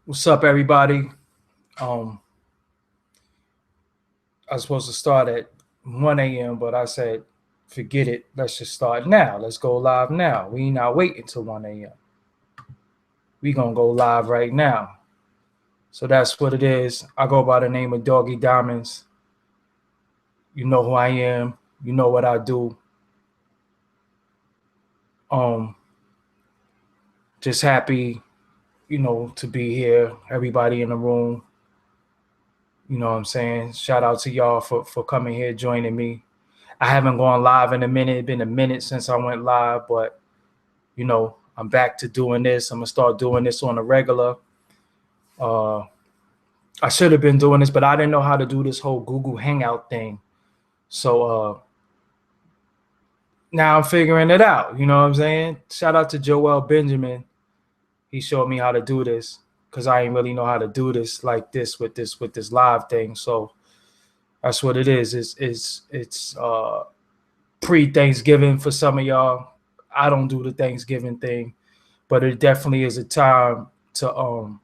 What's up, everybody? Um, I was supposed to start at 1 a.m., but I said, forget it. Let's just start now. Let's go live now. We ain't not waiting till 1 a.m. We gonna go live right now. So that's what it is. I go by the name of Doggie Diamonds. You know who I am. You know what I do. Um, just happy, to be here. Everybody in the room. You know what I'm saying? Shout out to y'all for coming here, joining me. I haven't gone live in a minute. It's been a minute since I went live, but I'm back to doing this. I'm gonna start doing this on a regular. Uh, I should have been doing this, but I didn't know how to do this whole Google Hangout thing. So now I'm figuring it out. You know what I'm saying? Shout out to Joel Benjamin. He showed me how to do this because I didn't really know how to do this like this with this live thing. So that's what it is. It's pre-Thanksgiving for some of y'all. I don't do the Thanksgiving thing, but it definitely is a time to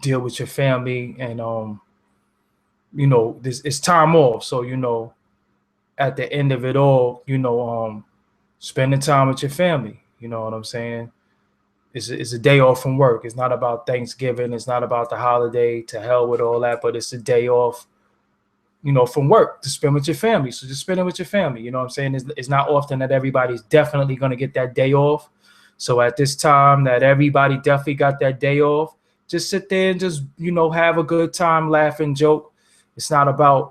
deal with your family and this it's time off. So at the end of it all, spending time with your family. You know what I'm saying? It's a day off from work. It's not about Thanksgiving. It's not about the holiday. To hell with all that. But it's a day off, from work to spend with your family. So just spend it with your family. You know what I'm saying? It's not often that everybody's definitely going to get that day off. So at this time that everybody definitely got that day off, just sit there and just, have a good time, laugh and joke. It's not about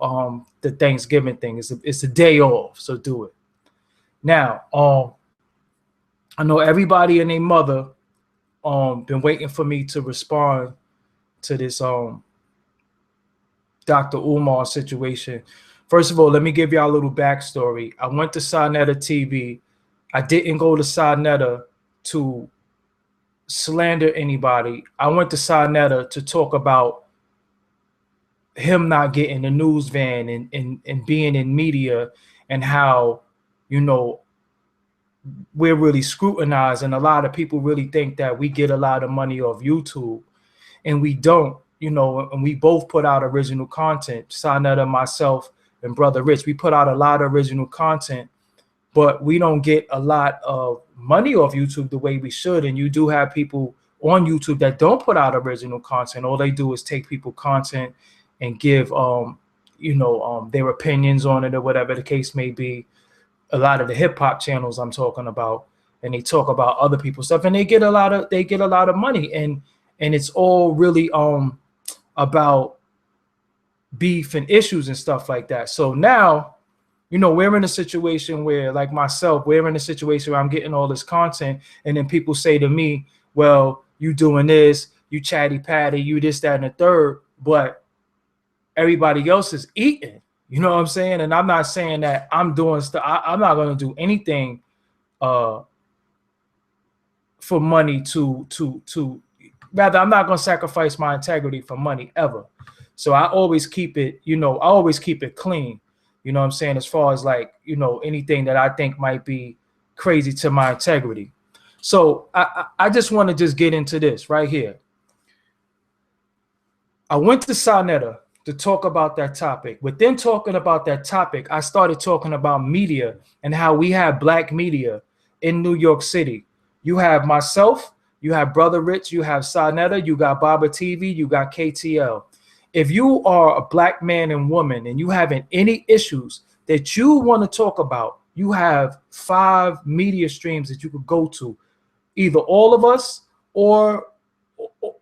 the Thanksgiving thing. It's a day off. So do it. Now, I know everybody and their mother been waiting for me to respond to this Dr. Umar situation. First of all, let me give y'all a little backstory. I went to Sarnetta TV. I didn't go to Sarnetta to slander anybody. I went to Sarnetta to talk about him not getting the news van and being in media and how, we're really scrutinized, and a lot of people really think that we get a lot of money off YouTube, and we don't. And we both put out original content. Sarnetta, myself, and Brother Rich, we put out a lot of original content, but we don't get a lot of money off YouTube the way we should. And you do have people on YouTube that don't put out original content. All they do is take people content and give their opinions on it or whatever the case may be. A lot of the hip hop channels I'm talking about, and they talk about other people's stuff, and they get a lot of money, and it's all really about beef and issues and stuff like that. So now, we're in a situation where, like myself, we're in a situation where I'm getting all this content, and then people say to me, well, you doing this, you chatty patty, you this, that, and the third, but everybody else is eating. You know what I'm saying? And I'm not saying that I'm doing stuff. I'm not going to do anything for money to rather, I'm not going to sacrifice my integrity for money ever. So I always keep it, I always keep it clean. You know what I'm saying? As far as like, anything that I think might be crazy to my integrity. So I just want to just get into this right here. I went to Sarnetta to talk about that topic. Within talking about that topic, I started talking about media and how we have black media in New York City. You have myself, you have Brother Rich, you have Sarnetta, you got Baba TV, you got KTL. If you are a black man and woman and you having any issues that you want to talk about, you have 5 media streams that you could go to, either all of us or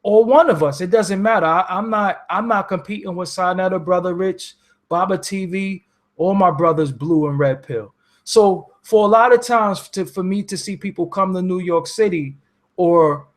one of us. It doesn't matter. I'm not competing with Sarnetta, Brother Rich, Baba TV, or my brothers Blue and Red Pill. So for a lot of times for me to see people come to New York City or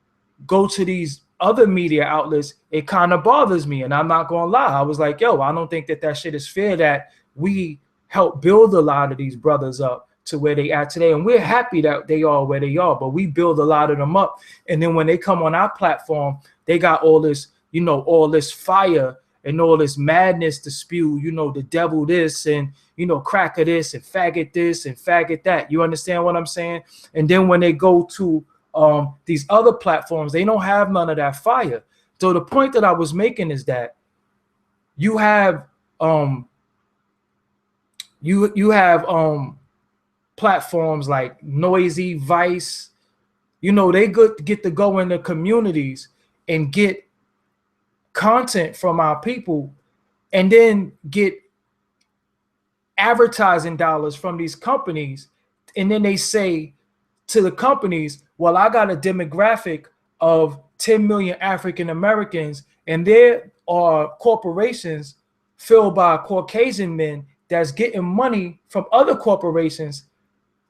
go to these other media outlets, it kind of bothers me. And I'm not going to lie. I was like, yo, I don't think that shit is fair that we help build a lot of these brothers up to where they at today. And we're happy that they are where they are, but we build a lot of them up. And then when they come on our platform, they got all this, all this fire and all this madness to spew, the devil this and, cracker this and faggot that. You understand what I'm saying? And then when they go to these other platforms, they don't have none of that fire. So the point that I was making is that you have you have platforms like Noisy, Vice. You know, they get to go into communities and get content from our people, and then get advertising dollars from these companies, and then they say to the companies, well, I got a demographic of 10 million African Americans, and there are corporations filled by Caucasian men that's getting money from other corporations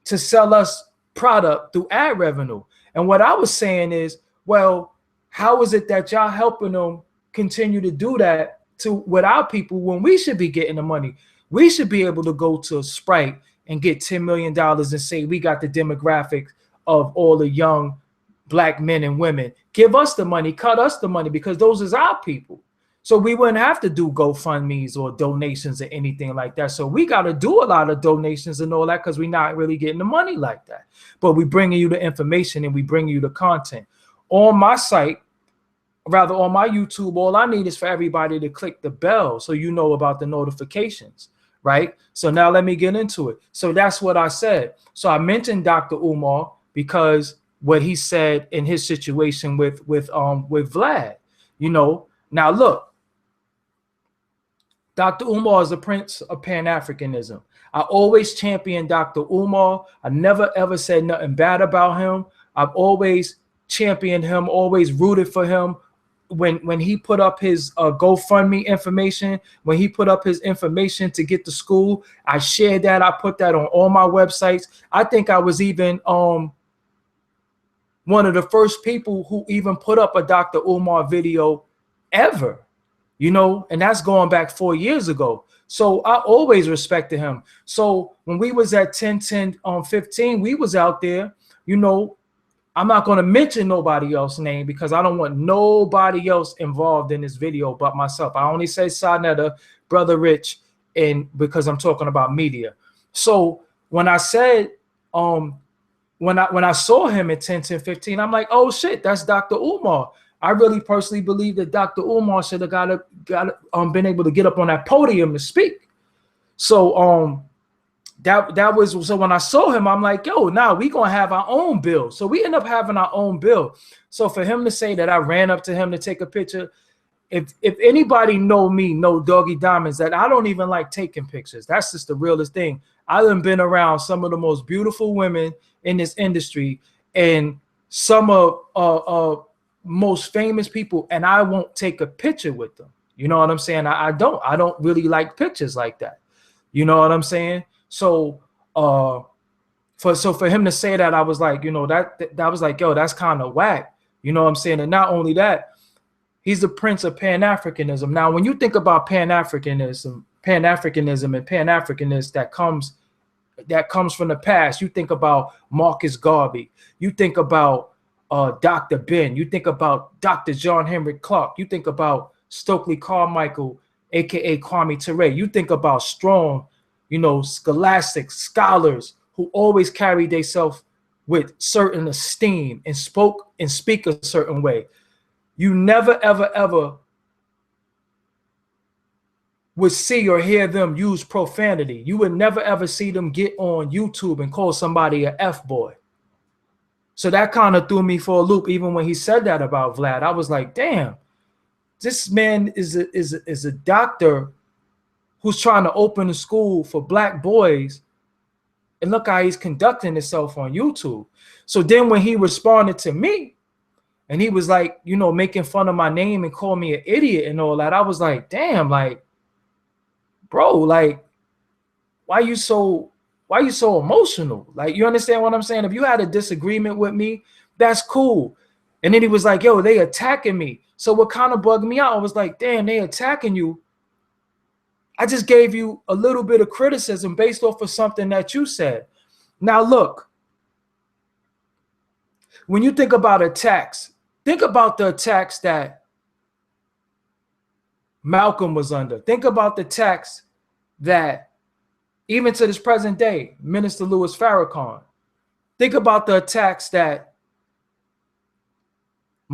to sell us product through ad revenue. And what I was saying is, well, how is it that y'all helping them continue to do that with our people when we should be getting the money? We should be able to go to Sprite and get $10 million and say we got the demographics of all the young black men and women. Give us the money, cut us the money, because those is our people. So we wouldn't have to do GoFundMe's or donations or anything like that. So we got to do a lot of donations and all that because we're not really getting the money like that. But we bringing you the information and we bring you the content. On my site, rather on my YouTube, all I need is for everybody to click the bell so you know about the notifications, right? So now let me get into it. So that's what I said. So I mentioned Dr. Umar because what he said in his situation with Vlad, you know. Now look, Dr. Umar is a prince of Pan-Africanism. I always championed Dr. Umar. I never ever said nothing bad about him. I've always championed him, always rooted for him. When he put up his GoFundMe information, when he put up his information to get to school, I shared that. I put that on all my websites. I think I was even one of the first people who even put up a Dr. Umar video ever. You know, and that's going back 4 years ago. So I always respected him. So when we was at 10-10-15, we was out there, you know. I'm not going to mention nobody else's name because I don't want nobody else involved in this video but myself. I only say Sarnetta, Brother Rich, and because I'm talking about media. So when I said, when I saw him at 10-10-15, I'm like, oh shit, that's Dr. Umar. I really personally believe that Dr. Umar should have been able to get up on that podium to speak. So that was, so when I saw him, I'm like, yo, now we gonna have our own bill. So we end up having our own bill. So for him to say that I ran up to him to take a picture, if anybody know me, know Doggie Diamonds, that I don't even like taking pictures. That's just the realest thing. I done been around some of the most beautiful women in this industry and some of most famous people, and I won't take a picture with them. You know what I'm saying? I don't really like pictures like that. You know what I'm saying? So for him to say that, I was like, you know, that was like, yo, that's kind of whack. You know what I'm saying? And not only that, he's the prince of Pan-Africanism. Now, when you think about Pan-Africanism and Pan-Africanist that comes from the past, you think about Marcus Garvey, you think about Dr. Ben, you think about Dr. John Henry Clark, you think about Stokely Carmichael, aka Kwame Ture, you think about strong, you know, scholastic scholars who always carried themselves with certain esteem and speak a certain way. You never, ever, ever would see or hear them use profanity. You would never, ever see them get on YouTube and call somebody a F-boy. So that kind of threw me for a loop. Even when he said that about Vlad, I was like, damn, this man is a doctor who's trying to open a school for black boys, and look how he's conducting himself on YouTube. So then when he responded to me and he was like, you know, making fun of my name and call me an idiot and all that, I was like, damn, like, bro, like, why you so emotional? Like, you understand what I'm saying? If you had a disagreement with me, that's cool. And then he was like, yo, they attacking me. So what kind of bugged me out, I was like, damn, they attacking you. I just gave you a little bit of criticism based off of something that you said. Now, look, when you think about attacks, think about the attacks that Malcolm was under. Think about the attacks that, even to this present day, Minister Louis Farrakhan. Think about the attacks that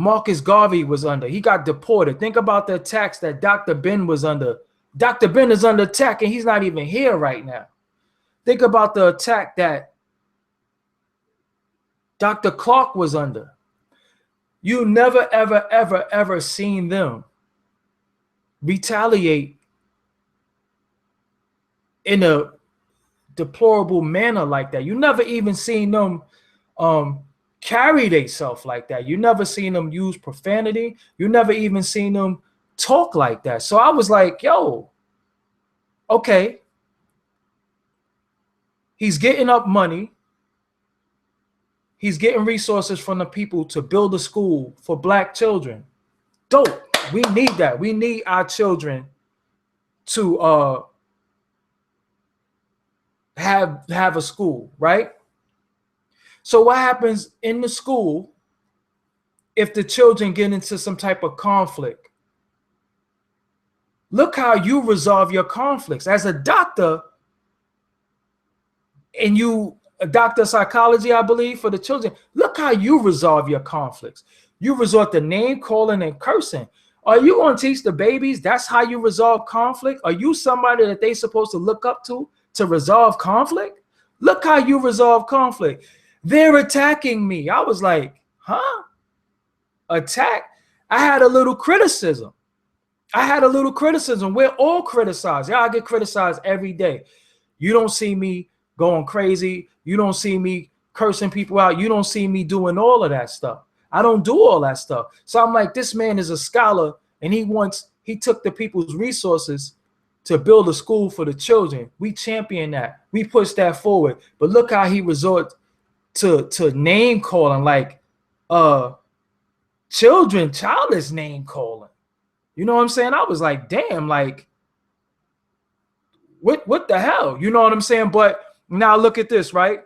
Marcus Garvey was under. He got deported. Think about the attacks that Dr. Ben was under. Dr. Ben is under attack and he's not even here right now. Think about the attack that Dr. Clark was under. You never, ever, ever, ever seen them retaliate in a deplorable manner like that. You never even seen them carry themselves like that. You never seen them use profanity. You never even seen them talk like that. So I was like, yo, okay. He's getting up money. He's getting resources from the people to build a school for black children. Dope. We need that. We need our children to have a school, right? So what happens in the school if the children get into some type of conflict? Look how you resolve your conflicts. As a doctor, and you a doctor of psychology, I believe, for the children, look how you resolve your conflicts. You resort to name calling and cursing. Are you going to teach the babies that's how you resolve conflict? Are you somebody that they supposed to look up to resolve conflict? Look how you resolve conflict. They're attacking me. I was like, huh? Attack? I had a little criticism. We're all criticized. Yeah, I get criticized every day. You don't see me going crazy. You don't see me cursing people out. You don't see me doing all of that stuff. I don't do all that stuff. So I'm like, this man is a scholar and he took the people's resources to build a school for the children. We champion that. We push that forward. But look how he resorts to name calling, like childish name calling. You know what I'm saying? I was like, damn, like what the hell? You know what I'm saying? But now look at this, right?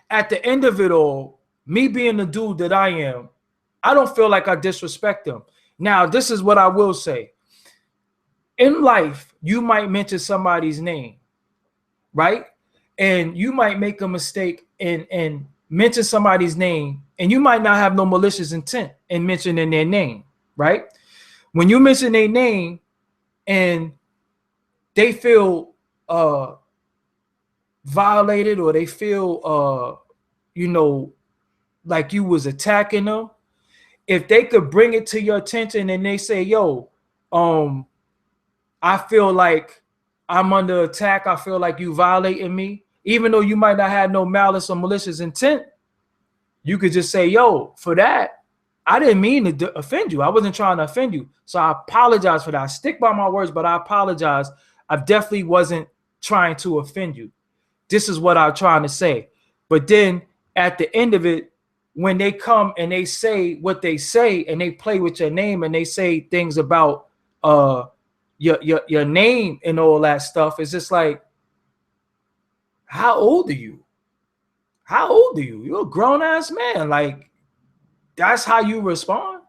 At the end of it all, me being the dude that I am, I don't feel like I disrespect them. Now, this is what I will say. In life, you might mention somebody's name, right? And you might make a mistake and mention somebody's name, and you might not have no malicious intent in mentioning their name, right? When you mention their name and they feel violated, or they feel like you was attacking them, if they could bring it to your attention and they say, yo, I feel like I'm under attack, I feel like you violating me, even though you might not have no malice or malicious intent, you could just say, yo, for that, I didn't mean to offend you. I wasn't trying to offend you. So I apologize for that. I stick by my words, but I apologize. I definitely wasn't trying to offend you. This is what I'm trying to say. But then at the end of it, when they come and they say what they say and they play with your name and they say things about your name and all that stuff, it's just like, how old are you? How old are you? You're a grown-ass man. Like, that's how you respond?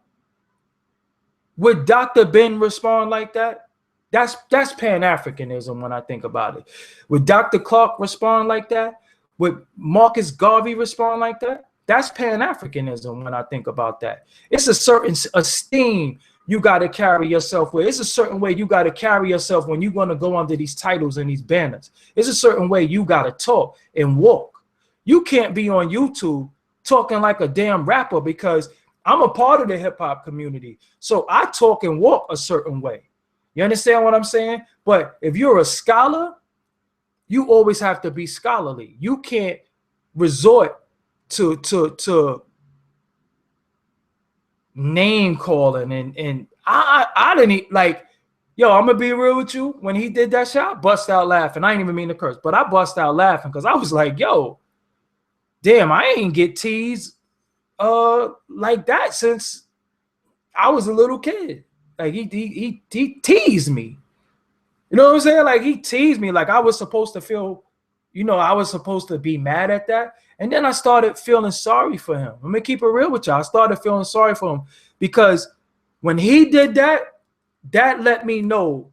Would Dr. Ben respond like that? That's Pan-Africanism when I think about it. Would Dr. Clark respond like that? Would Marcus Garvey respond like that? That's Pan-Africanism when I think about that. It's a certain esteem you got to carry yourself with. It's a certain way you got to carry yourself when you're going to go under these titles and these banners. It's a certain way you got to talk and walk. You can't be on YouTube talking like a damn rapper, because I'm a part of the hip hop community. So I talk and walk a certain way. You understand what I'm saying? But if you're a scholar, you always have to be scholarly. You can't resort to name calling and I didn't like, yo, I'm gonna be real with you. When he did that shot, I bust out laughing. I ain't even mean to curse, but I bust out laughing because I was like, yo, damn, I ain't get teased like that since I was a little kid. Like he teased me. You know what I'm saying? Like he teased me. Like I was supposed to feel, I was supposed to be mad at that. And then I started feeling sorry for him. Let me keep it real with y'all. I started feeling sorry for him because when he did that, that let me know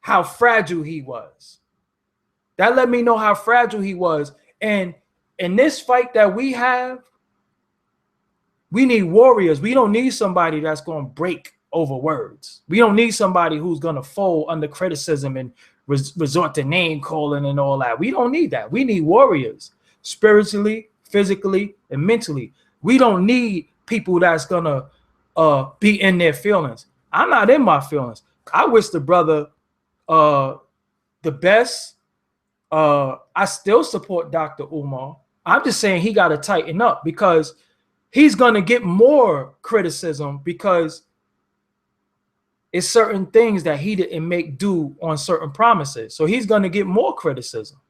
how fragile he was. That let me know how fragile he was. And in this fight that we have, we need warriors. We don't need somebody that's going to break over words. We don't need somebody who's going to fold under criticism and resort to name calling and all that. We don't need that. We need warriors, spiritually, physically, and mentally. We don't need people that's going to be in their feelings. I'm not in my feelings. I wish the brother the best. I still support Dr. Umar. I'm just saying he got to tighten up, because he's going to get more criticism because it's certain things that he didn't make do on certain promises. So he's going to get more criticism.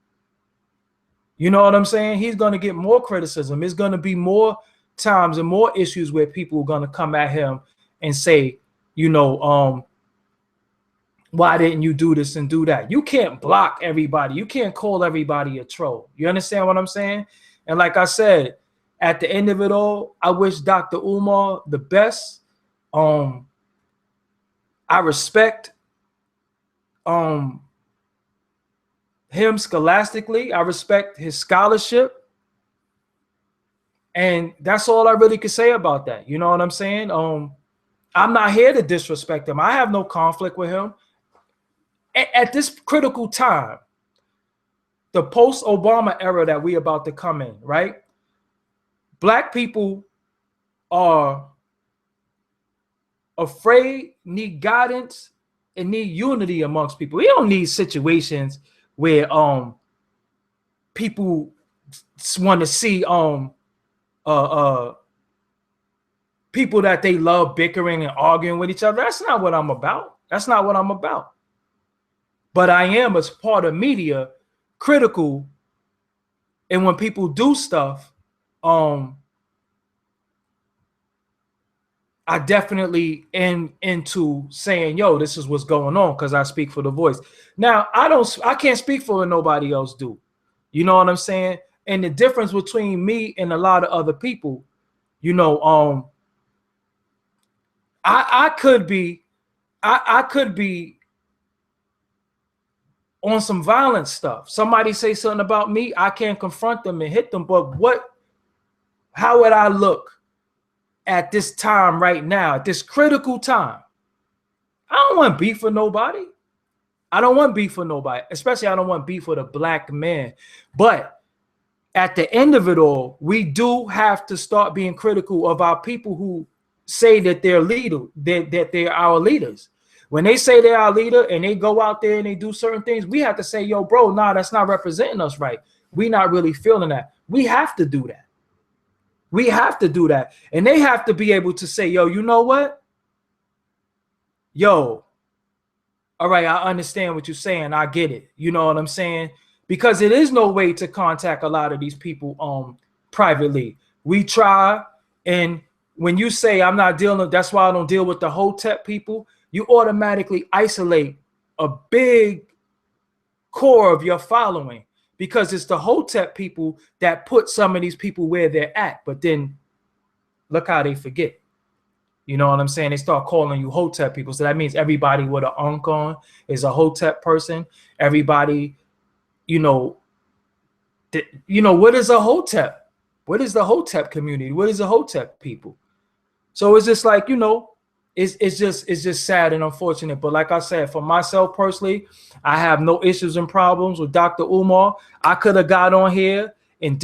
You know what I'm saying? He's going to get more criticism. It's going to be more times and more issues where people are going to come at him and say, you know, why didn't you do this and do that? You can't block everybody. You can't call everybody a troll. You understand what I'm saying? And like I said, at the end of it all, I wish Dr. Umar the best. I respect him scholastically. I respect his scholarship. And that's all I really could say about that. You know what I'm saying? I'm not here to disrespect him. I have no conflict with him. At this critical time, the post-Obama era that we about to come in, right? Black people are afraid, need guidance, and need unity amongst people. We don't need situations where people want to see people that they love bickering and arguing with each other. That's not what I'm about. That's not what I'm about. But I am, as part of media, critical. And when people do stuff, I definitely into saying, yo, this is what's going on, because I speak for the voice. Now, I can't speak for what nobody else do. You know what I'm saying? And the difference between me and a lot of other people, you know, I could be on some violent stuff. Somebody say something about me, I can't confront them and hit them. But how would I look at this time right now, at this critical time? I don't want beef with nobody. I don't want beef with nobody. Especially I don't want beef with a black man. But at the end of it all, we do have to start being critical of our people who say that they're leader, that they're our leaders. When they say they're our leader and they go out there and they do certain things, we have to say, yo, bro, nah, that's not representing us right. We're not really feeling that. We have to do that. We have to do that. And they have to be able to say, yo, you know what? Yo, all right, I understand what you're saying. I get it. You know what I'm saying? Because it is no way to contact a lot of these people privately. We try, and when you say I'm not dealing, that's why I don't deal with the Hotep people, you automatically isolate a big core of your following, because it's the Hotep people that put some of these people where they're at. But then look how they forget. You know what I'm saying? They start calling you Hotep people. So that means everybody with an Ankh on is a Hotep person. Everybody, you know, what is a Hotep? What is the Hotep community? What is the Hotep people? So it's just like, you know, it's just sad and unfortunate. But like I said, for myself personally, I have no issues and problems with Dr. Umar. I could have got on here and